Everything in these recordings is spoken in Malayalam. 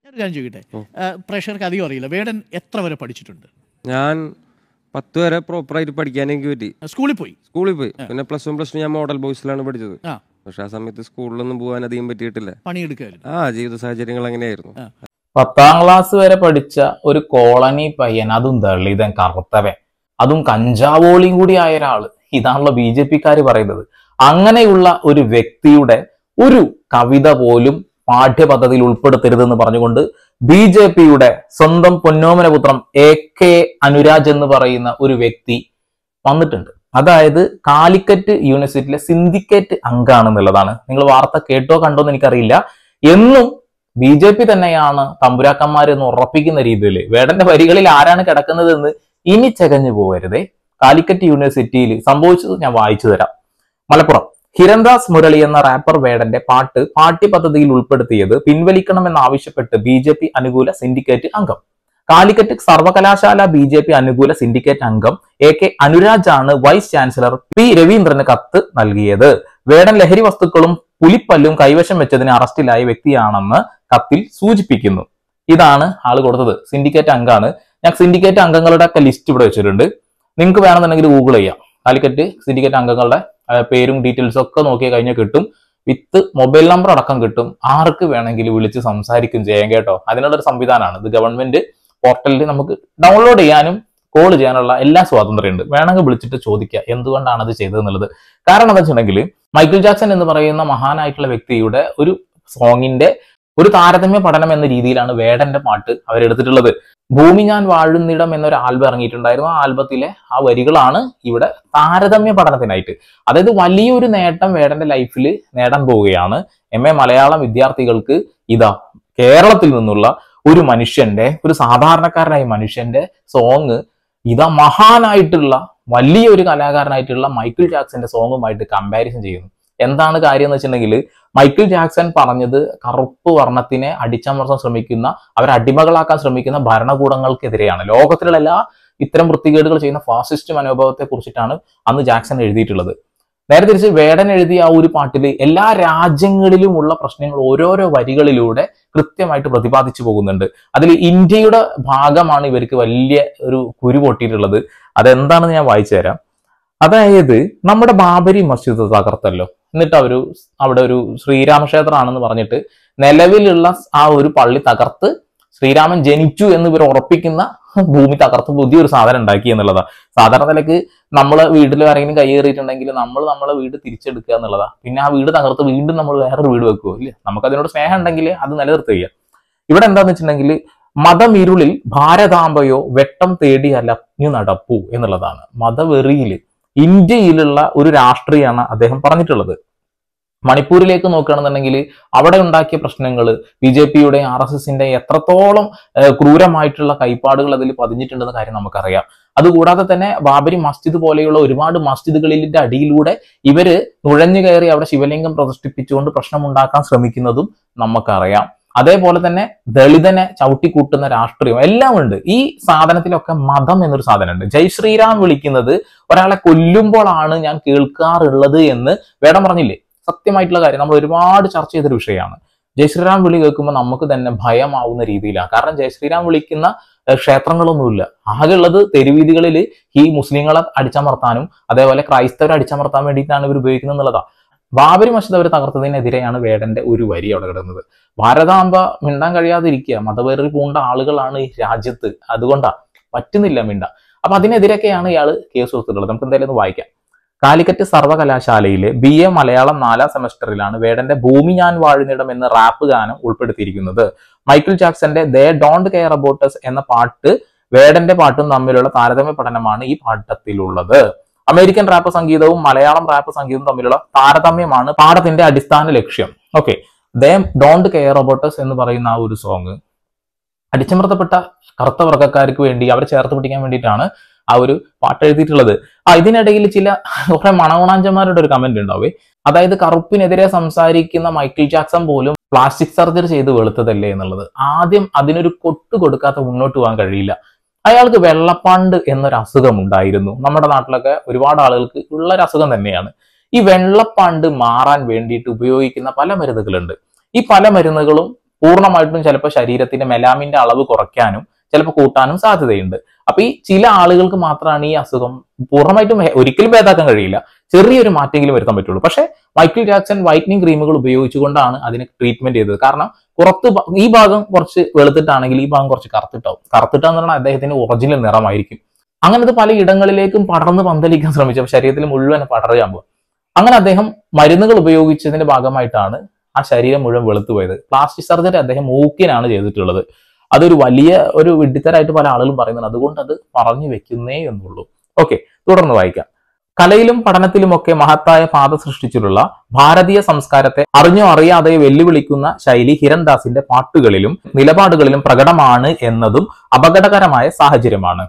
ഞാനൊരു കാര്യം ചോദിക്കട്ടെ, പ്രേക്ഷകർക്ക് അധികം അറിയില്ല, വേടൻ എത്ര വരെ പഠിച്ചിട്ടുണ്ട്? ഞാൻ 10 വരെ പ്രോപ്പറായിട്ട് പഠിക്കാൻ എനിക്ക് പറ്റി. സ്കൂളിൽ പോയി. പിന്നെ +1 +2 ഞാൻ മോഡൽ ബോയ്സിലാണ് പഠിച്ചത്. പക്ഷെ ആ സമയത്ത് സ്കൂളിലൊന്നും പോകാൻ അധികം പറ്റിയിട്ടില്ല. പണിയെടുക്കായിരുന്നു. ജീവിത സാഹചര്യങ്ങൾ അങ്ങനെയായിരുന്നു. 10ാം ക്ലാസ് വരെ പഠിച്ച ഒരു കോളനി പയ്യൻ, അതും ദളിതൻ, കറുത്തവൻ, അതും കഞ്ചാവോളിയും കൂടി ആയ ഒരാള്, ഇതാണല്ലോ BJP-ക്കാര് പറയുന്നത്. അങ്ങനെയുള്ള ഒരു വ്യക്തിയുടെ ഒരു കവിത പോലും പാഠ്യപദ്ധതിയിൽ ഉൾപ്പെടുത്തരുതെന്ന് പറഞ്ഞുകൊണ്ട് BJP-യുടെ സ്വന്തം പൊന്നോമനപുത്രം AK അനുരാജ് എന്ന് പറയുന്ന ഒരു വ്യക്തി വന്നിട്ടുണ്ട്. അതായത് കാലിക്കറ്റ് യൂണിവേഴ്സിറ്റിയിലെ സിൻഡിക്കേറ്റ് അംഗമാണെന്നുള്ളതാണ്. നിങ്ങൾ വാർത്ത കേട്ടോ കണ്ടോ എന്ന് എനിക്കറിയില്ല. എന്നും BJP തന്നെയാണ് തമ്പുരാക്കന്മാരെന്ന് ഉറപ്പിക്കുന്ന രീതിയിൽ വേടന്റെ വരികളിൽ ആരാണ് കിടക്കുന്നതെന്ന് ഇനി ചകഞ്ഞു പോകരുതേ. കാലിക്കറ്റ് യൂണിവേഴ്സിറ്റിയിൽ സംഭവിച്ചത് ഞാൻ വായിച്ചു തരാം. മലപ്പുറം ഹിരൺദാസ് മുരളി എന്ന റാപ്പർ വേടന്റെ പാട്ട് പാഠ്യപദ്ധതിയിൽ ഉൾപ്പെടുത്തിയത് പിൻവലിക്കണമെന്നാവശ്യപ്പെട്ട് BJP അനുകൂല സിൻഡിക്കേറ്റ് അംഗം. കാലിക്കറ്റ് സർവകലാശാല BJP അനുകൂല സിൻഡിക്കേറ്റ് അംഗം AK അനുരാജ് ആണ് വൈസ് ചാൻസലർ P രവീന്ദ്രന് കത്ത് നൽകിയത്. വേടൻ ലഹരി വസ്തുക്കളും പുലിപ്പല്ലും കൈവശം വെച്ചതിന് അറസ്റ്റിലായ വ്യക്തിയാണെന്ന് കത്തിൽ സൂചിപ്പിക്കുന്നു. ഇതാണ് ആള് കൊടുത്തത്. സിൻഡിക്കേറ്റ് അംഗമാണ്. ഞാൻ സിൻഡിക്കേറ്റ് അംഗങ്ങളുടെ ഒക്കെ ലിസ്റ്റ് ഇവിടെ വെച്ചിട്ടുണ്ട്. നിങ്ങൾക്ക് വേണമെന്നുണ്ടെങ്കിൽ ഗൂഗിൾ ചെയ്യാം. കാലിക്കറ്റ് സിൻഡിക്കേറ്റ് അംഗങ്ങളുടെ പേരും ഡീറ്റെയിൽസും ഒക്കെ നോക്കി കഴിഞ്ഞാൽ കിട്ടും. വിത്ത് മൊബൈൽ നമ്പർ അടക്കം കിട്ടും. ആർക്ക് വേണമെങ്കിലും വിളിച്ച് സംസാരിക്കും ചെയ്യാം കേട്ടോ. അതിനുള്ളൊരു സംവിധാനമാണ്. ഇത് ഗവൺമെന്റ് പോർട്ടലിൽ നമുക്ക് ഡൗൺലോഡ് ചെയ്യാനും കോൾ ചെയ്യാനുള്ള എല്ലാ സ്വാതന്ത്ര്യമുണ്ട്. വേണമെങ്കിൽ വിളിച്ചിട്ട് ചോദിക്കുക എന്തുകൊണ്ടാണ് അത് ചെയ്തതെന്നുള്ളത്. കാരണം എന്താ വെച്ചിട്ടുണ്ടെങ്കിൽ മൈക്കിൾ ജാക്സൺ എന്ന് പറയുന്ന മഹാനായിട്ടുള്ള വ്യക്തിയുടെ ഒരു സോങ്ങിന്റെ ഒരു താരതമ്യ പഠനം എന്ന രീതിയിലാണ് വേടന്റെ പാട്ട് അവരെടുത്തിട്ടുള്ളത്. ഭൂമി ഞാൻ വാഴുന്നിടം എന്നൊരു ആൽബം ഇറങ്ങിയിട്ടുണ്ടായിരുന്നു. ആ ആൽബത്തിലെ ആ വരികളാണ് ഇവിടെ താരതമ്യ പഠനത്തിനായിട്ട്. അതായത് വലിയൊരു നേട്ടം വേടന്റെ ലൈഫിൽ നേടാൻ പോവുകയാണ്. MA മലയാളം വിദ്യാർത്ഥികൾക്ക് ഇതാ കേരളത്തിൽ നിന്നുള്ള ഒരു മനുഷ്യന്റെ, ഒരു സാധാരണക്കാരനായ മനുഷ്യന്റെ സോങ് ഇതാ മഹാനായിട്ടുള്ള വലിയൊരു കലാകാരനായിട്ടുള്ള മൈക്കിൾ ജാക്സന്റെ സോങ്ങുമായിട്ട് കമ്പാരിസൺ ചെയ്യുന്നു. എന്താണ് കാര്യം എന്ന് വെച്ചിട്ടുണ്ടെങ്കിൽ മൈക്കിൾ ജാക്സൺ പറഞ്ഞത് കറുപ്പ് വർണ്ണത്തിനെ അടിച്ചമർത്താൻ ശ്രമിക്കുന്ന, അവരെ അടിമകളാക്കാൻ ശ്രമിക്കുന്ന ഭരണകൂടങ്ങൾക്കെതിരെയാണ്. ലോകത്തിലുള്ള എല്ലാ ഇത്തരം വൃത്തികേടുകൾ ചെയ്യുന്ന ഫാസിസ്റ്റ് മനോഭാവത്തെ കുറിച്ചിട്ടാണ് അന്ന് ജാക്സൺ എഴുതിയിട്ടുള്ളത്. നേരെ തിരിച്ച് വേടൻ എഴുതിയ ആ ഒരു പാട്ടിൽ എല്ലാ രാജ്യങ്ങളിലുമുള്ള പ്രശ്നങ്ങൾ ഓരോരോ വരികളിലൂടെ കൃത്യമായിട്ട് പ്രതിപാദിച്ചു പോകുന്നുണ്ട്. അതിൽ ഇന്ത്യയുടെ ഭാഗമാണ് ഇവർക്ക് വലിയ ഒരു കുരു പൊട്ടിയിട്ടുള്ളത്. അതെന്താണെന്ന് ഞാൻ വായിച്ചു തരാം. അതായത് നമ്മുടെ ബാബരി മസ്ജിദ് തകർത്തല്ലോ, എന്നിട്ട് അവിടെ ഒരു ശ്രീരാമക്ഷേത്രമാണെന്ന് പറഞ്ഞിട്ട് നിലവിലുള്ള ആ ഒരു പള്ളി തകർത്ത് ശ്രീരാമൻ ജനിച്ചു എന്ന് ഇവർ ഉറപ്പിക്കുന്ന ഭൂമി തകർത്ത് പുതിയൊരു സാധനം ഉണ്ടാക്കി എന്നുള്ളതാ. സാധാരണ നിലക്ക് നമ്മളെ വീട്ടിൽ ആരെങ്കിലും കയ്യേറിയിട്ടുണ്ടെങ്കിൽ നമ്മളെ വീട് തിരിച്ചെടുക്കുക എന്നുള്ളതാ. പിന്നെ ആ വീട് തകർത്ത് വീണ്ടും നമ്മൾ വേറൊരു വീട് വെക്കുമോ? ഇല്ല, നമുക്ക് അതിനോട് സ്നേഹം ഉണ്ടെങ്കിൽ അത് നിലനിർത്തുക. ഇവിടെ എന്താന്ന് വെച്ചിട്ടുണ്ടെങ്കിൽ മതമിരുളിൽ ഭാരതാംബയോ വെട്ടം തേടി അലഞ്ഞു നടപ്പു എന്നുള്ളതാണ്. മതവെറിയില് ഇന്ത്യയിലുള്ള ഒരു രാഷ്ട്രീയമാണ് അദ്ദേഹം പറഞ്ഞിട്ടുള്ളത്. മണിപ്പൂരിലേക്ക് നോക്കുകയാണെന്നുണ്ടെങ്കിൽ അവിടെ ഉണ്ടാക്കിയ പ്രശ്നങ്ങൾ BJP-യുടെ RSSന്റെ എത്രത്തോളം ക്രൂരമായിട്ടുള്ള കൈപ്പാടുകൾ അതിൽ പതിഞ്ഞിട്ടുണ്ടെന്ന കാര്യം നമുക്കറിയാം. അതുകൂടാതെ തന്നെ ബാബരി മസ്ജിദ് പോലെയുള്ള ഒരുപാട് മസ്ജിദുകളിന്റെ അടിയിലൂടെ ഇവര് നുഴഞ്ഞു കയറി അവിടെ ശിവലിംഗം പ്രതിഷ്ഠിപ്പിച്ചുകൊണ്ട് പ്രശ്നമുണ്ടാക്കാൻ ശ്രമിക്കുന്നതും നമുക്കറിയാം. അതേപോലെ തന്നെ ദളിതനെ ചവിട്ടിക്കൂട്ടുന്ന രാഷ്ട്രീയം എല്ലാം ഉണ്ട്. ഈ സാധനത്തിലൊക്കെ മതം എന്നൊരു സാധനമുണ്ട്. ജയ് ശ്രീരാം വിളിക്കുന്നത് ഒരാളെ കൊല്ലുമ്പോഴാണ് ഞാൻ കേൾക്കാറുള്ളത് എന്ന് വേടൻ പറഞ്ഞില്ലേ? സത്യമായിട്ടുള്ള കാര്യം. നമ്മൾ ഒരുപാട് ചർച്ച ചെയ്തൊരു വിഷയമാണ്. ജയ് ശ്രീറാം വിളി കേൾക്കുമ്പോൾ നമുക്ക് തന്നെ ഭയമാവുന്ന രീതിയിലാണ്. കാരണം ജയ് ശ്രീരാം വിളിക്കുന്ന ക്ഷേത്രങ്ങളൊന്നുമില്ല. ആകെയുള്ളത് തെരുവീതികളിൽ ഈ മുസ്ലിങ്ങളെ അടിച്ചമർത്താനും അതേപോലെ ക്രൈസ്തവരെ അടിച്ചമർത്താൻ വേണ്ടിയിട്ടാണ് ഇവർ ഉപയോഗിക്കുന്നത് എന്നുള്ളതാണ്. ബാബരി മസ്ജിദ് അവർ തകർത്തതിനെതിരെയാണ് വേടന്റെ ഒരു വരി അവിടെ കിടന്നത്. ഭാരതാംബ മിണ്ടാൻ കഴിയാതിരിക്കുക, മതവേറി പൂണ്ട ആളുകളാണ് ഈ രാജ്യത്ത്, അതുകൊണ്ടാ പറ്റുന്നില്ല മിണ്ട. അപ്പൊ അതിനെതിരെയൊക്കെയാണ് ഇയാൾ കേസ് കൊടുത്തിട്ടുള്ളത്. നമുക്ക് എന്തായാലും ഒന്ന് വായിക്കാം. കാലിക്കറ്റ് സർവകലാശാലയിലെ BA മലയാളം 4ാം സെമസ്റ്ററിലാണ് വേടന്റെ ഭൂമി ഞാൻ വാഴുന്നിടം എന്ന റാപ്പ് ഗാനം ഉൾപ്പെടുത്തിയിരിക്കുന്നത്. മൈക്കിൾ ജാക്സന്റെ they don't care about us എന്ന പാട്ട് വേടന്റെ പാട്ടും തമ്മിലുള്ള താരതമ്യ പഠനമാണ് ഈ പാഠത്തിലുള്ളത്. അമേരിക്കൻ റാപ്പ് സംഗീതവും മലയാളം റാപ്പ് സംഗീതവും തമ്മിലുള്ള താരതമ്യമാണ് പാഠത്തിന്റെ അടിസ്ഥാന ലക്ഷ്യം. Okay, they don't care about us എന്ന് പറയുന്ന ആ ഒരു സോങ് അടിച്ചമർത്തപ്പെട്ട കറുത്ത വർഗ്ഗക്കാർക്ക് വേണ്ടി അവരെ ചേർത്ത് പിടിക്കാൻ വേണ്ടിയിട്ടാണ് ആ ഒരു പാട്ട് എഴുതിയിട്ടുള്ളത്. ഇതിനിടയിൽ ചില കുറെ മണകുണാഞ്ചന്മാരുടെ ഒരു കമന്റ് ഉണ്ടാവേ. അതായത് കറുപ്പിനെതിരെ സംസാരിക്കുന്ന മൈക്കിൾ ജാക്സൺ പോലും പ്ലാസ്റ്റിക് സർജറി ചെയ്ത് വെളുത്തതല്ലേ എന്നുള്ളത്. ആദ്യം അതിനൊരു കൊട്ട് കൊടുക്കാതെ മുന്നോട്ട് പോകാൻ കഴിയില്ല. അയാൾക്ക് വെള്ളപ്പാണ്ട് എന്നൊരു അസുഖം ഉണ്ടായിരുന്നു. നമ്മുടെ നാട്ടിലൊക്കെ ഒരുപാട് ആളുകൾക്ക് ഉള്ളൊരു അസുഖം തന്നെയാണ്. ഈ വെള്ളപ്പാണ്ട് മാറാൻ വേണ്ടിയിട്ട് ഉപയോഗിക്കുന്ന പല മരുന്നുകളുണ്ട്. ഈ പല മരുന്നുകളും പൂർണ്ണമായിട്ടും ചിലപ്പോൾ ശരീരത്തിന്റെ മെലാമിന്റെ അളവ് കുറയ്ക്കാനും ചിലപ്പോൾ കൂട്ടാനും സാധ്യതയുണ്ട്. അപ്പൊ ഈ ചില ആളുകൾക്ക് മാത്രമാണ് ഈ അസുഖം പൂർണ്ണമായിട്ടും ഒരിക്കലും ഭേദാക്കാൻ കഴിയില്ല, ചെറിയൊരു മാറ്റെങ്കിലും വരുത്താൻ പറ്റുള്ളൂ. പക്ഷെ മൈക്കിൾ ജാക്സൺ വൈറ്റനിങ് ക്രീമുകൾ ഉപയോഗിച്ചുകൊണ്ടാണ് അതിനെ ട്രീറ്റ്മെന്റ് ചെയ്തത്. കാരണം പുറത്ത് ഈ ഭാഗം കുറച്ച് വെളുത്തിട്ടാണെങ്കിൽ ഈ ഭാഗം കുറച്ച് കറുത്തിട്ടാവും. കറുത്തിട്ടാന്ന് പറഞ്ഞാൽ അദ്ദേഹത്തിന്റെ ഒറിജിനൽ നിറമായിരിക്കും. അങ്ങനെ അത് പല ഇടങ്ങളിലേക്കും പടർന്ന് പന്തലിക്കാൻ ശ്രമിച്ചു. അപ്പൊ ശരീരത്തിൽ മുഴുവൻ പടരുകയാൻ പോകും. അങ്ങനെ അദ്ദേഹം മരുന്നുകൾ ഉപയോഗിച്ചതിന്റെ ഭാഗമായിട്ടാണ് ആ ശരീരം മുഴുവൻ വെളുത്തുപോയത്. പ്ലാസ്റ്റിക് സർജറി അദ്ദേഹം മൂക്കിനാണ് ചെയ്തിട്ടുള്ളത്. അതൊരു വലിയ ഒരു വിഡ്ഢിത്തരായിട്ട് പല ആളുകളും പറയുന്നുണ്ട്. അതുകൊണ്ട് അത് പറഞ്ഞു വെക്കുന്നേ എന്നുള്ളൂ. ഓക്കെ, തുടർന്ന് വായിക്കാം. കലയിലും പഠനത്തിലുമൊക്കെ മഹത്തായ പാത സൃഷ്ടിച്ചിട്ടുള്ള ഭാരതീയ സംസ്കാരത്തെ അറിഞ്ഞോ അറിയാതെ വെല്ലുവിളിക്കുന്ന ശൈലി ഹിരൺദാസിന്റെ പാട്ടുകളിലും നിലപാടുകളിലും പ്രകടമാണ് എന്നതും അപകടകരമായ സാഹചര്യമാണ്.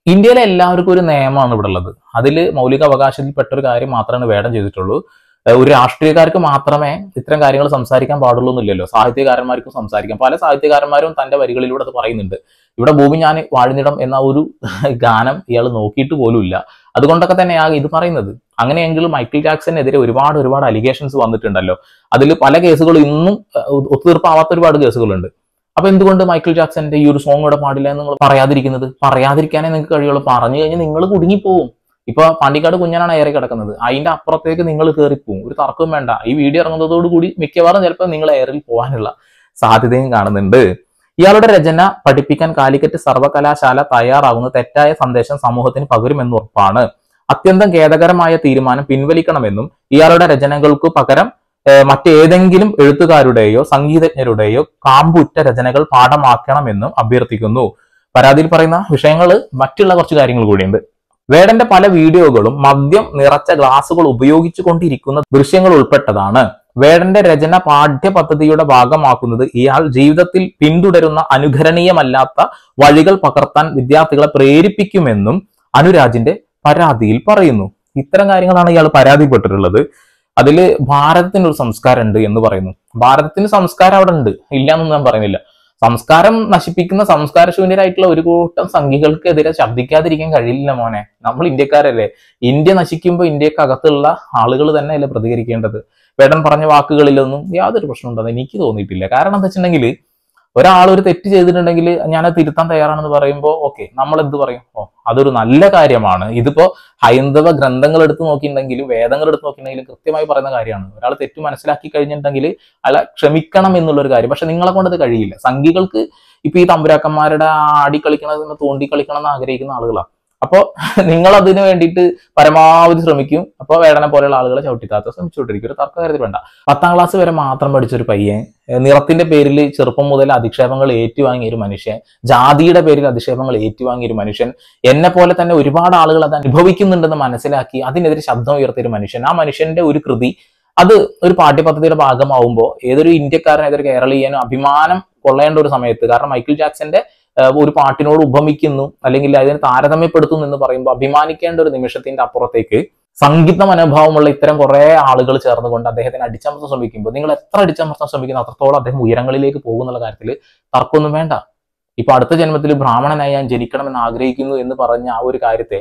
ഇന്ത്യയിലെ എല്ലാവർക്കും ഒരു നിയമമാണ് ഇവിടെ ഉള്ളത്. അതിൽ മൗലിക അവകാശത്തിൽപ്പെട്ട ഒരു കാര്യം മാത്രമാണ് വേടൻ ചെയ്തിട്ടുള്ളൂ. ഒരു രാഷ്ട്രീയക്കാർക്ക് മാത്രമേ ഇത്തരം കാര്യങ്ങൾ സംസാരിക്കാൻ പാടുള്ളൂ എന്നില്ലല്ലോ. സാഹിത്യകാരന്മാർക്കും സംസാരിക്കാം. പല സാഹിത്യകാരന്മാരും തന്റെ വരികളിലൂടെ അത് പറയുന്നുണ്ട്. ഇവിടെ ഭൂമി ഞാൻ വാഴുന്നിടം എന്ന ഒരു ഗാനം ഇയാൾ നോക്കിയിട്ട് പോലുമില്ല. അതുകൊണ്ടൊക്കെ തന്നെയാണ് ഇത് പറയുന്നത്. അങ്ങനെയെങ്കിൽ മൈക്കിൾ ജാക്സനെതിരെ ഒരുപാട് അലിഗേഷൻസ് വന്നിട്ടുണ്ടല്ലോ. അതിൽ പല കേസുകളും ഇന്നും ഒത്തുതീർപ്പാവാത്ത ഒരുപാട് കേസുകളുണ്ട്. അപ്പൊ എന്തുകൊണ്ട് മൈക്കിൾ ജാക്സന്റെ ഈ ഒരു സോങ് ഇവിടെ പാടില്ല എന്ന് നിങ്ങൾ പറയാതിരിക്കുന്നത്? പറയാതിരിക്കാനേ നിങ്ങൾക്ക് കഴിയുള്ളൂ. പറഞ്ഞു കഴിഞ്ഞാൽ നിങ്ങൾ കുടുങ്ങിപ്പോവും. ഇപ്പൊ പാണ്ടിക്കാട് കുഞ്ഞനാണ് ഏറി കിടക്കുന്നത്, അതിന്റെ അപ്പുറത്തേക്ക് നിങ്ങൾ കയറിപ്പോവും. ഒരു തർക്കവും വേണ്ട. ഈ വീഡിയോ ഇറങ്ങുന്നതോടുകൂടി മിക്കവാറും ചിലപ്പോൾ നിങ്ങൾ എയറിൽ പോകാനുള്ള സാധ്യതയും കാണുന്നുണ്ട്. ഇയാളുടെ രചന പഠിപ്പിക്കാൻ കാലിക്കറ്റ് സർവകലാശാല തയ്യാറാകുന്ന തെറ്റായ സന്ദേശം സമൂഹത്തിന് പകരുമെന്ന് ഉറപ്പാണ്. അത്യന്തം ഖേദകരമായ തീരുമാനം പിൻവലിക്കണമെന്നും ഇയാളുടെ രചനകൾക്കു പകരം മറ്റേതെങ്കിലും എഴുത്തുകാരുടെയോ സംഗീതജ്ഞരുടെയോ കാമ്പുറ്റ രചനകൾ പാഠമാക്കണമെന്നും അഭ്യർത്ഥിക്കുന്നു. പരാതിയിൽ പറയുന്ന വിഷയങ്ങൾ മറ്റുള്ള കുറച്ച് കാര്യങ്ങൾ കൂടിയുണ്ട്. വേടന്റെ പല വീഡിയോകളും മദ്യം നിറച്ച ഗ്ലാസുകൾ ഉപയോഗിച്ചു കൊണ്ടിരിക്കുന്ന ദൃശ്യങ്ങൾ ഉൾപ്പെട്ടതാണ്. വേടന്റെ രചന പാഠ്യപദ്ധതിയുടെ ഭാഗമാക്കുന്നത് ഇയാൾ ജീവിതത്തിൽ പിന്തുടരുന്ന അനുകരണീയമല്ലാത്ത വഴികൾ പകർത്താൻ വിദ്യാർത്ഥികളെ പ്രേരിപ്പിക്കുമെന്നും അനുരാജിന്റെ പരാതിയിൽ പറയുന്നു. ഇത്തരം കാര്യങ്ങളാണ് ഇയാൾ പരാതിപ്പെട്ടിട്ടുള്ളത്. അതില് ഭാരതത്തിനൊരു സംസ്കാരം ഉണ്ട് എന്ന് പറയുന്നു. ഭാരതത്തിന് സംസ്കാരം അവിടെ ഉണ്ട്, ഇല്ല എന്നൊന്നും ഞാൻ പറയുന്നില്ല. സംസ്കാരം നശിപ്പിക്കുന്ന സംസ്കാരശൂന്യരായിട്ടുള്ള ഒരു കൂട്ടം സംഘികൾക്കെതിരെ ശബ്ദിക്കാതിരിക്കാൻ കഴിയില്ല മോനെ. നമ്മൾ ഇന്ത്യക്കാരല്ലേ. ഇന്ത്യ നശിക്കുമ്പോൾ ഇന്ത്യക്കകത്തുള്ള ആളുകൾ തന്നെ അല്ലേ പ്രതികരിക്കേണ്ടത്. വേടൻ പറഞ്ഞ വാക്കുകളിലൊന്നും യാതൊരു പ്രശ്നം ഉണ്ടെന്ന് എനിക്ക് തോന്നിയിട്ടില്ല. കാരണം എന്താ വെച്ചിട്ടുണ്ടെങ്കിൽ ഒരാൾ ഒരു തെറ്റ് ചെയ്തിട്ടുണ്ടെങ്കിൽ ഞാനത് തിരുത്താൻ തയ്യാറാണെന്ന് പറയുമ്പോൾ ഓക്കെ, നമ്മൾ എന്ത് പറയും? ഓ, അതൊരു നല്ല കാര്യമാണ്. ഇതിപ്പോ ഹൈന്ദവ ഗ്രന്ഥങ്ങൾ എടുത്ത് നോക്കിയിട്ടുണ്ടെങ്കിലും വേദങ്ങൾ എടുത്ത് നോക്കിയിട്ടുണ്ടെങ്കിലും കൃത്യമായി പറയുന്ന കാര്യമാണ്. ഒരാൾ തെറ്റ് മനസ്സിലാക്കി കഴിഞ്ഞിട്ടുണ്ടെങ്കിൽ അയാളെ ക്ഷമിക്കണം എന്നുള്ളൊരു കാര്യം. പക്ഷെ നിങ്ങളെ കൊണ്ടത് കഴിയില്ല. സംഘികൾക്ക് ഇപ്പൊ ഈ തമ്പുരാക്കന്മാരുടെ ആടിക്കളിക്കണം തോണ്ടിക്കളിക്കണം എന്ന് ആഗ്രഹിക്കുന്ന ആളുകളാണ്. അപ്പോ നിങ്ങൾ അതിന് വേണ്ടിയിട്ട് പരമാവധി ശ്രമിക്കും. അപ്പോൾ വേടനെ പോലെയുള്ള ആളുകളെ ചവിട്ടിത്താത്ത ശ്രമിച്ചുകൊണ്ടിരിക്കും. ഒരു തർക്ക കാര്യത്തിൽ വേണ്ട. 10ാം ക്ലാസ് വരെ മാത്രം പഠിച്ചൊരു പയ്യൻ, നിറത്തിന്റെ പേരിൽ ചെറുപ്പം മുതൽ അധിക്ഷേപങ്ങൾ ഏറ്റുവാങ്ങിയ ഒരു മനുഷ്യൻ, ജാതിയുടെ പേരിൽ അധിക്ഷേപങ്ങൾ ഏറ്റുവാങ്ങിയ ഒരു മനുഷ്യൻ, എന്നെ പോലെ തന്നെ ഒരുപാട് ആളുകൾ അത് അനുഭവിക്കുന്നുണ്ടെന്ന് മനസ്സിലാക്കി അതിനെതിരെ ശബ്ദം ഉയർത്തിയ ഒരു മനുഷ്യൻ. ആ മനുഷ്യന്റെ ഒരു കൃതി അത് ഒരു പാഠ്യപദ്ധതിയുടെ ഭാഗമാവുമ്പോൾ ഏതൊരു ഇന്ത്യക്കാരൻ ഏതൊരു കേരളീയനും അഭിമാനം കൊള്ളേണ്ട ഒരു സമയത്ത്, കാരണം മൈക്കിൾ ജാക്സന്റെ ഒരു പാട്ടിനോട് ഉപമിക്കുന്നു അല്ലെങ്കിൽ അതിനെ താരതമ്യപ്പെടുത്തുന്നു എന്ന് പറയുമ്പോൾ അഭിമാനിക്കേണ്ട ഒരു നിമിഷത്തിന്റെ അപ്പുറത്തേക്ക് സംഗീത മനോഭാവമുള്ള ഇത്തരം കുറെ ആളുകൾ ചേർന്നുകൊണ്ട് അദ്ദേഹത്തിന് അടിച്ചമർത്താൻ ശ്രമിക്കുമ്പോൾ നിങ്ങൾ എത്ര അടിച്ചമർത്താൻ ശ്രമിക്കുന്നു അത്രത്തോളം അദ്ദേഹം ഉയരങ്ങളിലേക്ക് പോകുന്നുള്ള കാര്യത്തിൽ തർക്കമൊന്നും വേണ്ട. ഇപ്പൊ അടുത്ത ജന്മത്തിൽ ബ്രാഹ്മണനായി ഞാൻ ജനിക്കണമെന്ന് ആഗ്രഹിക്കുന്നു എന്ന് പറഞ്ഞ ആ ഒരു കാര്യത്തെ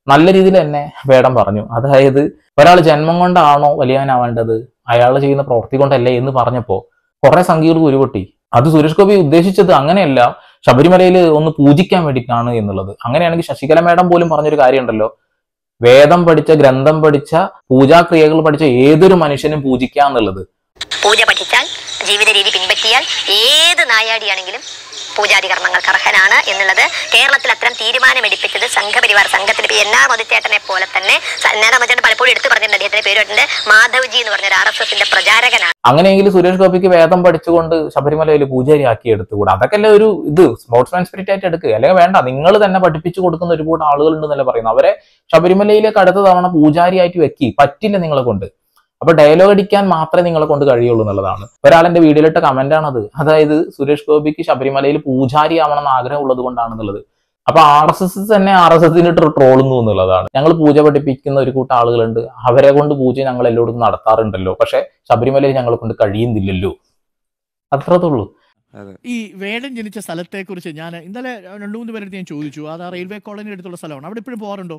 നല്ല രീതിയിൽ തന്നെ വേടൻ പറഞ്ഞു. അതായത് ഒരാൾ ജന്മം കൊണ്ടാണോ വലിയവനാവേണ്ടത്, അയാൾ ചെയ്യുന്ന പ്രവൃത്തി കൊണ്ടല്ലേ എന്ന് പറഞ്ഞപ്പോ കുറെ സംഖ്യകൾക്ക് ഉരുപൊട്ടി. അത് സുരേഷ് ഗോപി ഉദ്ദേശിച്ചത് അങ്ങനെയല്ല, ശബരിമലയിൽ ഒന്ന് പൂജിക്കാൻ വേണ്ടിയിട്ടാണ് എന്നുള്ളത്. അങ്ങനെയാണെങ്കിൽ ശശികല മേഡം പോലും പറഞ്ഞൊരു കാര്യമുണ്ടല്ലോ, വേദം പഠിച്ച ഗ്രന്ഥം പഠിച്ച പൂജാക്രിയകൾ പഠിച്ച ഏതൊരു മനുഷ്യനും പൂജിക്കുക എന്നുള്ളത്. പൂജ പഠിച്ചാൽ ജീവിത രീതി പിൻപറ്റിയാൽ ഏത് നായാടിയാണെങ്കിലും പൂജാതി കർമ്മങ്ങൾക്ക് അർഹനാണ് എന്നുള്ളത് കേരളത്തിൽ അത്തരം തീരുമാനമെടുപ്പിച്ചത് സംഘപരിവാർ സംഘത്തിന്റെ NR മധുചേട്ടനെ പോലെ തന്നെ NR മധുചേട്ടൻ പലപ്പോഴും എടുത്തു പറഞ്ഞിട്ടുണ്ട്. അദ്ദേഹത്തിന്റെ പേര് മാധവ്ജി എന്ന് പറഞ്ഞ RSSന്റെ പ്രചാരകനാണ്. അങ്ങനെയെങ്കിൽ സുരേഷ് ഗോപിക്ക് വേദം പഠിച്ചുകൊണ്ട് ശബരിമലയിൽ പൂജാരിയാക്കി എടുത്തുകൂടെ? അതൊക്കെ അല്ലേ ഒരു സ്പോർട്സ്മാൻ സ്പിരിറ്റ് ആയിട്ട് എടുക്കുക. അല്ലെങ്കിൽ വേണ്ട, നിങ്ങൾ തന്നെ പഠിപ്പിച്ചു കൊടുക്കുന്ന ഒരുപാട് ആളുകളുണ്ടെന്നല്ലേ പറയുന്നത്. അവരെ ശബരിമലയിലേക്ക് അടുത്ത തവണ പൂജാരിയായിട്ട് വെക്കി. പറ്റില്ല നിങ്ങളെ കൊണ്ട്. അപ്പൊ ഡയലോഗ് അടിക്കാൻ മാത്രമേ നിങ്ങളെ കൊണ്ട് കഴിയുള്ളൂ എന്നുള്ളതാണ്. ഒരാളെന്റെ വീഡിയോയിലിട്ട കമന്റ് ആണത്. അതായത് സുരേഷ് ഗോപിക്ക് ശബരിമലയിൽ പൂജാരി ആവണമെന്ന് ആഗ്രഹം ഉള്ളത് കൊണ്ടാണെന്നുള്ളത്. അപ്പൊ RSS തന്നെ RSSന് ട്രോളുന്നു എന്നുള്ളതാണ്. ഞങ്ങൾ പൂജ പഠിപ്പിക്കുന്ന ഒരു കൂട്ടം ആളുകളുണ്ട്, അവരെ കൊണ്ട് പൂജ ഞങ്ങൾ എല്ലായിടത്തും നടത്താറുണ്ടല്ലോ, പക്ഷെ ശബരിമലയിൽ ഞങ്ങളെ കൊണ്ട് കഴിയുന്നില്ലല്ലോ. അത്രത്തുള്ളൂ. ഈ വേടൻ ജനിച്ച സ്ഥലത്തെ കുറിച്ച് ഞാൻ ഇന്നലെ 2-3 പേരെടുത്ത് ഞാൻ ചോദിച്ചു. അത് ആ റെയിൽവേ കോളനി അടുത്തുള്ള സ്ഥലമാണ്. അവിടെ ഇപ്പോഴും പോകാറുണ്ടോ?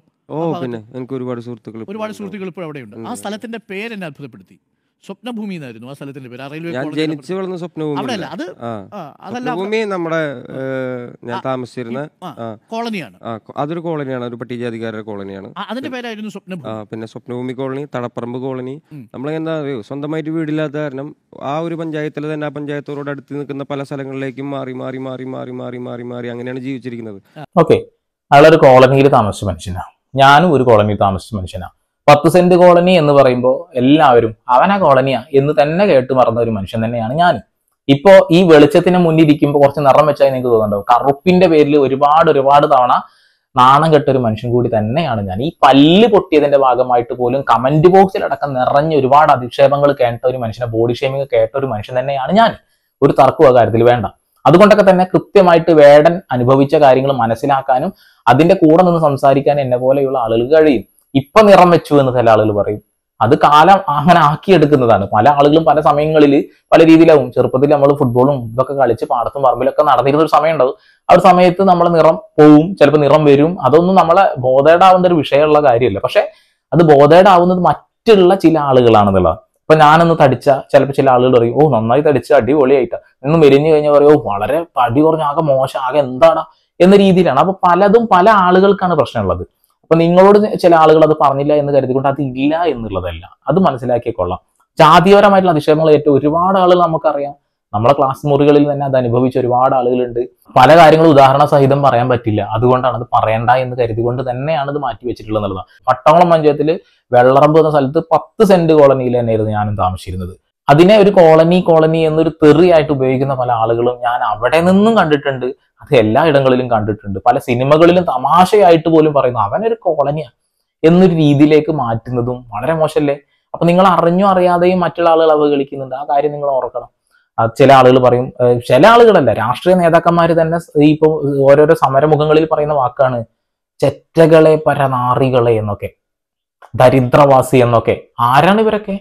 പിന്നെ എനിക്ക് ഒരുപാട് സുഹൃത്തുക്കൾ ഇപ്പോഴും അവിടെയുണ്ട്. ആ സ്ഥലത്തിന്റെ പേര് എന്നെ അത്ഭുതപ്പെടുത്തി. സ്വപ്നഭൂമി എന്നായിരുന്നു ആ സ്ഥലത്തിന്റെ പേര്. റെയിൽവേ ഞാൻ ജനിച്ചു വളർന്ന സ്വപ്നഭൂമി. അവിടെയല്ല, അത് സ്വപ്നഭൂമി നമ്മുടെ ഞാൻ താമസിച്ചിരുന്ന കോളനിയാണ്. അതൊരു കോളനിയാണ്, ഒരു പട്ടികജാതിക്കാരുടെ കോളനിയാണ്. അതിന്റെ പേരായിരുന്നു സ്വപ്നഭൂമി. പിന്നെ സ്വപ്നഭൂമി കോളനി, തടപ്പറമ്പ് കോളനി. നമ്മളെന്താ അറിയോ, സ്വന്തമായിട്ട് വീടില്ലാത്ത കാരണം ആ ഒരു പഞ്ചായത്തിൽ തന്നെ ആ പഞ്ചായത്തോട് അടുത്ത് നിൽക്കുന്ന പല സ്ഥലങ്ങളിലേക്കും മാറി മാറി മാറി മാറി മാറി മാറി മാറി അങ്ങനെയാണ് ജീവിച്ചിരിക്കുന്നത്. ഓക്കെ, അയാളൊരു കോളനിയിൽ താമസിച്ച മനുഷ്യനാണ്. ഞാനും ഒരു കോളനിയിൽ താമസിച്ച മനുഷ്യനാണ്. 10 സെന്റ് കോളനി എന്ന് പറയുമ്പോൾ എല്ലാവരും അവനാ കോളനിയാ എന്ന് തന്നെ കേട്ട് മറന്ന ഒരു മനുഷ്യൻ തന്നെയാണ് ഞാൻ. ഇപ്പോ ഈ വെളിച്ചത്തിന് മുന്നിൽ ഇരിക്കുമ്പോൾ കുറച്ച് നിറം വെച്ചാൽ നിങ്ങൾക്ക് തോന്നുന്നുണ്ടാവും. കറുപ്പിന്റെ പേരിൽ ഒരുപാട് തവണ നാണം കെട്ട ഒരു മനുഷ്യൻ കൂടി തന്നെയാണ് ഞാൻ. ഈ പല്ല് പൊട്ടിയതിന്റെ ഭാഗമായിട്ട് പോലും കമന്റ് ബോക്സിലടക്കം നിറഞ്ഞ ഒരുപാട് അധിക്ഷേപങ്ങൾ കേട്ട ഒരു മനുഷ്യനെ, ബോഡി ഷേമിങ് കേട്ട ഒരു മനുഷ്യൻ തന്നെയാണ് ഞാൻ. ഒരു തർക്കവും ആ കാര്യത്തിൽ വേണ്ട. അതുകൊണ്ടൊക്കെ തന്നെ കൃത്യമായിട്ട് വേടൻ അനുഭവിച്ച കാര്യങ്ങൾ മനസ്സിലാക്കാനും അതിന്റെ കൂടെ നിന്ന് സംസാരിക്കാനും എന്നെ പോലെയുള്ള ആളുകൾ കഴിയും. ഇപ്പൊ നിറം വെച്ചു എന്ന് ചില ആളുകൾ പറയും. അത് കാലം അങ്ങനെ ആക്കിയെടുക്കുന്നതാണ്. പല ആളുകളും പല സമയങ്ങളിൽ പല രീതിയിലാവും. ചെറുപ്പത്തിൽ നമ്മൾ ഫുട്ബോളും ഇതൊക്കെ കളിച്ച് പാടത്തും പറമ്പിലൊക്കെ നടന്നിരുന്ന ഒരു സമയം ഉണ്ടാവും. ആ ഒരു സമയത്ത് നമ്മളെ നിറം പോവും, ചിലപ്പോൾ നിറം വരും. അതൊന്നും നമ്മളെ ബോധേടാവേണ്ട ഒരു വിഷയമുള്ള കാര്യമല്ല. പക്ഷെ അത് ബോധേടാവുന്നത് മറ്റുള്ള ചില ആളുകളാണെന്നുള്ളത്. ഇപ്പൊ ഞാനൊന്ന് തടിച്ച ചിലപ്പോൾ ചില ആളുകൾ പറയും, ഓ നന്നായി തടിച്ച് അടിപൊളിയായിട്ടാ. നിന്ന് മെലിഞ്ഞു കഴിഞ്ഞാൽ പറയും, ഓ വളരെ തടി കുറഞ്ഞ ആകെ മോശം, ആകെ എന്താടാ എന്ന രീതിയിലാണ്. അപ്പൊ പലതും പല ആളുകൾക്കാണ് പ്രശ്നമുള്ളത്. അപ്പൊ നിങ്ങളോട് ചില ആളുകൾ അത് പറഞ്ഞില്ല എന്ന് കരുതിക്കൊണ്ട് അത് ഇല്ല എന്നുള്ളതല്ല, അത് മനസ്സിലാക്കിക്കൊള്ളാം. ജാതിപരമായിട്ടുള്ള അധിക്ഷേപങ്ങൾ ഏറ്റവും ഒരുപാട് ആളുകൾ നമുക്കറിയാം. നമ്മളെ ക്ലാസ് മുറികളിൽ തന്നെ അത് അനുഭവിച്ച ഒരുപാട് ആളുകളുണ്ട്. പല കാര്യങ്ങളും ഉദാഹരണ സഹിതം പറയാൻ പറ്റില്ല, അതുകൊണ്ടാണ് അത് പറയണ്ട എന്ന് കരുതികൊണ്ട് തന്നെയാണ് ഇത് മാറ്റി വെച്ചിട്ടുള്ളത് എന്നുള്ളതാണ്. പട്ടംകുളം പഞ്ചായത്തിൽ വെള്ളറമ്പ് എന്ന സ്ഥലത്ത് 10 സെന്റ് കോളനിയിൽ തന്നെയായിരുന്നു ഞാനും താമസിച്ചിരുന്നത്. അതിനെ ഒരു കോളനി എന്നൊരു തെറിയായിട്ട് ഉപയോഗിക്കുന്ന പല ആളുകളും ഞാൻ അവിടെ നിന്നും കണ്ടിട്ടുണ്ട്. അത് എല്ലായിടങ്ങളിലും കണ്ടിട്ടുണ്ട്. പല സിനിമകളിലും തമാശയായിട്ട് പോലും പറയുന്നു അവനൊരു കോളനിയാ എന്നൊരു രീതിയിലേക്ക് മാറ്റുന്നതും വളരെ മോശമല്ലേ. അപ്പൊ നിങ്ങൾ അറിഞ്ഞോ അറിയാതെയും മറ്റുള്ള ആളുകൾ അവഗണിക്കുന്നുണ്ട്. ആ കാര്യം നിങ്ങൾ ഓർക്കണം. ചില ആളുകൾ പറയും, ചില ആളുകളല്ല, രാഷ്ട്രീയ നേതാക്കന്മാർ തന്നെ ഇപ്പൊ ഓരോരോ സമരമുഖങ്ങളിൽ പറയുന്ന വാക്കാണ് ചെറ്റകളെ പരനാറികളെ എന്നൊക്കെ, ദരിദ്രവാസി എന്നൊക്കെ. ആരാണ് ഇവരൊക്കെ?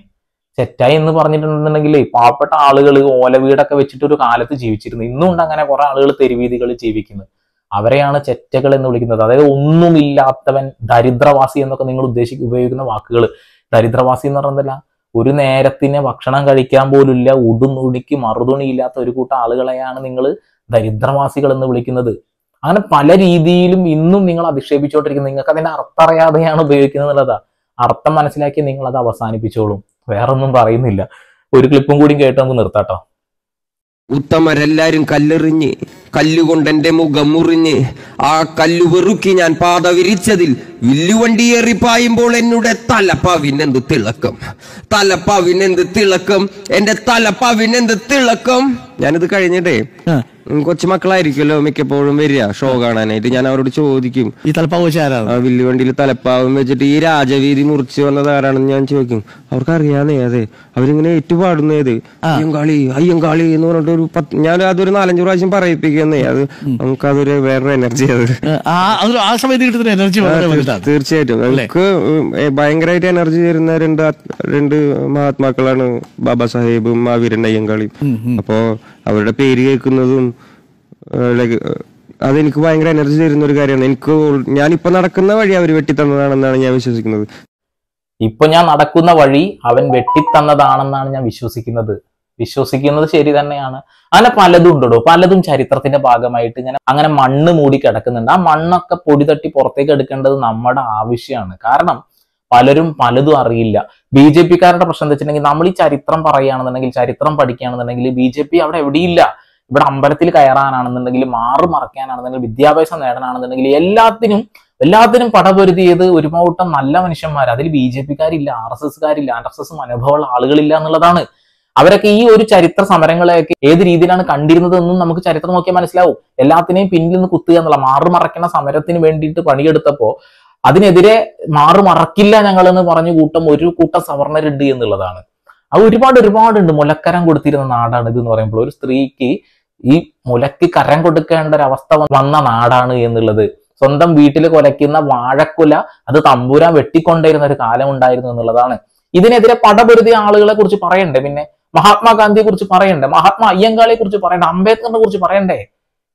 ചെറ്റായി എന്ന് പറഞ്ഞിട്ടുണ്ടെന്നുണ്ടെങ്കിൽ പാവപ്പെട്ട ആളുകൾ ഓല വീടൊക്കെ വെച്ചിട്ട് ഒരു കാലത്ത് ജീവിച്ചിരുന്നു. ഇന്നും ഉണ്ട് അങ്ങനെ കുറെ ആളുകൾ തെരുവീതികളിൽ ജീവിക്കുന്നത്. അവരെയാണ് ചെറ്റകൾ എന്ന് വിളിക്കുന്നത്. അതായത് ഒന്നുമില്ലാത്തവൻ, ദരിദ്രവാസി എന്നൊക്കെ നിങ്ങൾ ഉപയോഗിക്കുന്ന വാക്കുകൾ. ദരിദ്രവാസി എന്ന് പറയുന്നതല്ല, ഒരു നേരത്തിന് ഭക്ഷണം കഴിക്കാൻ പോലുമില്ല, ഉടുന്നുണിക്ക് മറുതുണിയില്ലാത്ത ഒരു കൂട്ടം ആളുകളെയാണ് നിങ്ങൾ ദരിദ്രവാസികൾ എന്ന് വിളിക്കുന്നത്. അങ്ങനെ പല രീതിയിലും ഇന്നും നിങ്ങൾ അധിക്ഷേപിച്ചുകൊണ്ടിരിക്കുന്നത്. നിങ്ങൾക്ക് അതിന്റെ അർത്ഥം അറിയാതെയാണ് ഉപയോഗിക്കുന്നത് എന്നുള്ളതാ. അർത്ഥം മനസ്സിലാക്കി നിങ്ങൾ അത് അവസാനിപ്പിച്ചോളും. വേറൊന്നും പറയുന്നില്ല. ഒരു ക്ലിപ്പും കൂടി കേട്ട് നമുക്ക് നിർത്താട്ടോ. ഉത്തമരെല്ലാരും കല്ലെറിഞ്ഞ് കല്ലുകൊണ്ട് എന്റെ മുഖം മുറിഞ്ഞ് ആ കല്ലു വെറുക്കി ഞാൻ പാത വിരിച്ചതിൽ വില്ലുവണ്ടിയേറി പായുമ്പോൾ എന്നുടെ തലപ്പാവിനെന്ത് തിളക്കം, തലപ്പാവിനെന്ത് തിളക്കം, എന്റെ തലപ്പാവിനെന്ത് തിളക്കം. ഞാനിത് കഴിഞ്ഞിട്ടേ കൊച്ചുമക്കളായിരിക്കുമല്ലോ മിക്കപ്പോഴും വരിക ഷോ കാണാനായിട്ട്. ഞാൻ അവരോട് ചോദിക്കും, ഈ തലപ്പാവ് വെച്ച് ആരാണ് വില്ലുവണ്ടിയിൽ തലപ്പാവും വെച്ചിട്ട് ഈ രാജവീതി മുറിച്ച് വന്നത് ആരാണെന്ന് ഞാൻ ചോദിക്കും. അവർക്ക് അറിയാന്നേ. അതെ, അവരിങ്ങനെ ഏറ്റുപാടുന്നേത് അയ്യങ്കാളി അയ്യങ്കാളി എന്ന് പറഞ്ഞിട്ട് ഒരു ഞാൻ അതൊരു 4-5 പ്രാവശ്യം പറയിപ്പിക്കുന്നേ. അത് നമുക്കതൊരു വേറൊരു എനർജി. തീർച്ചയായിട്ടും നമുക്ക് ഭയങ്കരമായിട്ട് എനർജി തരുന്ന രണ്ട് മഹാത്മാക്കളാണ് ബാബാ സാഹേബും മാവീരൻ അയ്യങ്കാളിയും. അപ്പോ അവരുടെ പേര് കേൾക്കുന്നതും അതെനിക്ക് ഭയങ്കര എനർജി തരുന്ന ഒരു കാര്യമാണ്. ഞാനിപ്പോ നടക്കുന്ന വഴി അവർ വെട്ടിത്തന്നതാണെന്നാണ് ഞാൻ വിശ്വസിക്കുന്നത്. ഇപ്പൊ ഞാൻ നടക്കുന്ന വഴി അവൻ വെട്ടിത്തന്നതാണെന്നാണ് ഞാൻ വിശ്വസിക്കുന്നത് ശരി തന്നെയാണ്. അങ്ങനെ പലതും ഉണ്ടോ, പലതും ചരിത്രത്തിന്റെ ഭാഗമായിട്ട് ഇങ്ങനെ അങ്ങനെ മണ്ണ് മൂടി കിടക്കുന്നുണ്ട്. ആ മണ്ണൊക്കെ പൊടി തട്ടി പുറത്തേക്ക് എടുക്കേണ്ടത് നമ്മുടെ ആവശ്യമാണ്. കാരണം പലരും പലതും അറിയില്ല. BJP-കാരുടെ പ്രശ്നം എന്താ വെച്ചിട്ടുണ്ടെങ്കിൽ, നമ്മൾ ഈ ചരിത്രം പറയുകയാണെന്നുണ്ടെങ്കിൽ, ചരിത്രം പഠിക്കുകയാണെന്നുണ്ടെങ്കിൽ BJP അവിടെ എവിടെയില്ല. ഇവിടെ അമ്പലത്തിൽ കയറാനാണെന്നുണ്ടെങ്കിൽ, മറയ്ക്കാനാണെന്നുണ്ടെങ്കിൽ, വിദ്യാഭ്യാസം നേടാനാണെന്നുണ്ടെങ്കിൽ എല്ലാത്തിനും പടപൊരുതിയത് ഒരുപാട് നല്ല മനുഷ്യന്മാർ. അതിൽ BJP-കാരില്ല, RSS-കാരില്ല, RSS മനോഭാവമുള്ള ആളുകളില്ല എന്നുള്ളതാണ്. അവരൊക്കെ ഈ ഒരു ചരിത്ര സമരങ്ങളെയൊക്കെ ഏത് രീതിയിലാണ് കണ്ടിരുന്നത് എന്നും നമുക്ക് ചരിത്രം നോക്കിയാൽ മനസ്സിലാവും. എല്ലാത്തിനെയും പിന്നിൽ നിന്ന് കുത്തുക എന്നുള്ള മറയ്ക്കുന്ന സമരത്തിന് വേണ്ടിയിട്ട് പണിയെടുത്തപ്പോ അതിനെതിരെ മറക്കില്ല ഞങ്ങളെന്ന് പറഞ്ഞു ഒരു കൂട്ടം സവർണരുണ്ട് എന്നുള്ളതാണ്. അത് ഒരുപാടുണ്ട്. മുലക്കരം കൊടുത്തിരുന്ന നാടാണ് ഇത് എന്ന് പറയുമ്പോൾ, ഒരു സ്ത്രീക്ക് ഈ മുലക്ക് കരം കൊടുക്കേണ്ട ഒരു അവസ്ഥ വന്ന നാടാണ് എന്നുള്ളത്. സ്വന്തം വീട്ടിൽ കൊലയ്ക്കുന്ന വാഴക്കുല അത് തമ്പുരാൻ വെട്ടിക്കൊണ്ടിരുന്ന ഒരു കാലം ഉണ്ടായിരുന്നു എന്നുള്ളതാണ്. ഇതിനെതിരെ പടപൊരുതിയ ആളുകളെ കുറിച്ച് പറയണ്ടേ? പിന്നെ മഹാത്മാഗാന്ധിയെ കുറിച്ച് പറയണ്ടേ? മഹാത്മാ അയ്യങ്കാളിയെ കുറിച്ച് പറയണ്ടേ? അംബേദ്കറിനെ കുറിച്ച് പറയണ്ടേ?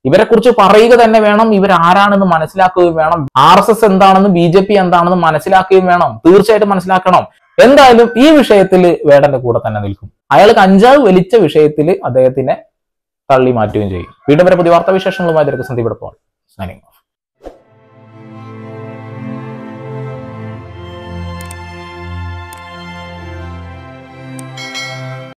ഇവരെ കുറിച്ച് പറയുക തന്നെ വേണം. ഇവരാരാണെന്ന് മനസ്സിലാക്കുകയും വേണം. RSS എന്താണെന്ന് BJP എന്താണെന്ന് മനസ്സിലാക്കുകയും വേണം. തീർച്ചയായിട്ടും മനസ്സിലാക്കണം. എന്തായാലും ഈ വിഷയത്തിൽ വേടന്റെ കൂടെ തന്നെ നിൽക്കും. അയാൾ കഞ്ചാവ് വലിച്ച വിഷയത്തിൽ അദ്ദേഹത്തിനെ തള്ളി മാറ്റുകയും ചെയ്യും. വീണ്ടും വരെ പുതിയ വാർത്താവിശേഷങ്ങളുമായി സന്ദീപ്. Signing off.